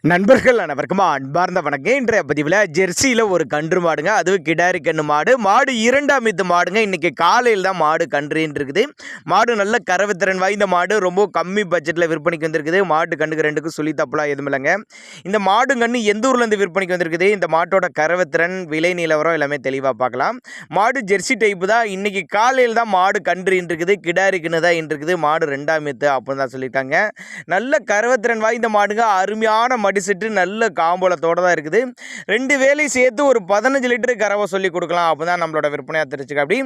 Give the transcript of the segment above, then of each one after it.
நண்பர்கள் அனைவருக்கும் அன்பார்ந்த வணக்கம். இன்றைய பதிவில் ஜெர்சியில் ஒரு கன்று மாடுங்க, அதுவும் கிடாரி கன்று மாடு இரண்டாம் இது மாடுங்க. இன்றைக்கி காலையில் தான் மாடு கன்றுன்னு இருக்குது. மாடு நல்ல கறவுத்திறன் வாய்ந்த மாடு, ரொம்ப கம்மி பட்ஜெட்டில் விற்பனைக்கு வந்திருக்குது. மாட்டு கண்டுக்கு ரெண்டுக்கும் சொல்லி தப்பலாம் எதுவும் இல்லைங்க. இந்த மாடு கன்று எந்த ஊர்லேருந்து விற்பனைக்கு வந்திருக்குது, இந்த மாட்டோட கறவுத்திறன், விலை நிலவரம் எல்லாமே தெளிவாக பார்க்கலாம். மாடு ஜெர்சி டைப்பு தான். இன்றைக்கி காலையில் தான் மாடு கன்றுன்னு இருக்குது, கிடாரி கன்று தான் இருக்குது. மாடு ரெண்டாம் இது அப்படின்னு தான் சொல்லியிருக்காங்க. நல்ல கறவுத்திறன் வாய்ந்த மாடுங்க, அருமையான மடிசெட்டு, நல்ல காம்பளத்தோடு தான் இருக்குது. ரெண்டு வேலையும் சேர்த்து ஒரு 15 லிட்டரு கறவை சொல்லி கொடுக்கலாம். அப்போ தான் நம்மளோட விற்பனையாக தெரிஞ்சுக்க. அப்படி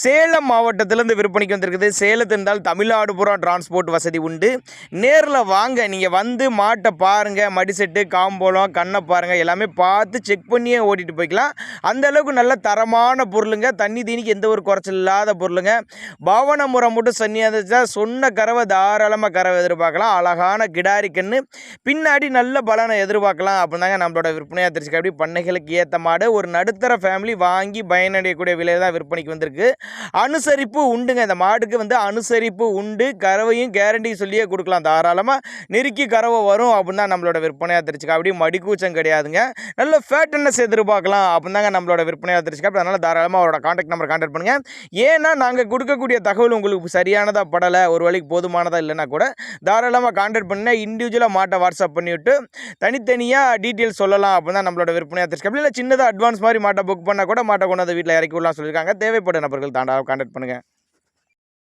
சேலம் மாவட்டத்திலேருந்து விற்பனைக்கு வந்திருக்குது. சேலத்து இருந்தால் தமிழ்நாடு பூரா டிரான்ஸ்போர்ட் வசதி உண்டு. நேரில் வாங்க, நீங்கள் வந்து மாட்டை பாருங்கள், மடிசெட்டு, காம்போளம், கண்ணை பாருங்கள், எல்லாமே பார்த்து செக் பண்ணியே ஓட்டிகிட்டு போய்க்கலாம். அந்த அளவுக்கு நல்ல தரமான பொருளுங்க. தண்ணி தீனிக்கு எந்த ஒரு குறைச்சல் இல்லாத பொருளுங்க. பவன முறை மட்டும் சன்னியாக இருந்துச்சா சொன்ன கறவை தாராளமாக கறவை எதிர்பார்க்கலாம். அழகான கிடாரி கன்று, பின்னாடி நல்ல பலனை எதிர்பார்க்கலாம். அப்படின்னாங்க நம்மளோட விற்பனையாக தெரிஞ்சுக்க. அப்படி பண்ணைகளுக்கு ஏற்ற மாடு, ஒரு நடுத்தர ஃபேமிலி வாங்கி பயனடையக்கூடிய விலையில் தான் விற்பனைக்கு வந்திருக்கு. அனுசரிப்பு உண்டுங்க. இந்த மாடுக்கு அனுசரிப்பு உண்டு. கறவையும் கேரண்டி சொல்லியே கொடுக்கலாம். தாராளமாக நெருக்கி கறவை வரும் அப்படின்னு தான் நம்மளோட விற்பனையாக தெரிஞ்சுக்க. அப்படி மடிக்கூச்சம் கிடையாதுங்க. நல்ல ஃபேட்டனஸ் எதிர்பார்க்கலாம் அப்படின்னு தாங்க நம்மளோட விற்பனையாக தெரிஞ்சுக்க. அப்படி அதனால் தாராளமாக அவரோட கான்டாக்ட் நம்பர் கான்டாக்ட் பண்ணுங்கள். ஏன்னா நாங்கள் கொடுக்கக்கூடிய தகவல் உங்களுக்கு சரியானதாக படலை, ஒரு வழிக்கு போதுமானதாக இல்லைன்னா கூட தாராளமாக கான்டாக்ட் பண்ணால் இண்டிவிஜுவலாக மாட்டை வாட்ஸ்அப் பண்ணிவிட்டு தனித்தனியாக டீட்டெயில்ஸ் சொல்லலாம் அப்படின்னு தான் நம்மளோட விற்பனையாக தெரிஞ்சுக்க. இல்லை சின்னதாக அட்வான்ஸ் மாதிரி மாட்டை புக் பண்ணால் கூட மாட்டை கொண்டு வந்து வீட்டில் இறக்கி விடலாம் சொல்லியிருக்காங்க. தேவைப்படும் நபர்கள் தாண்டா கான்டாக்ட் பண்ணுங்கள்.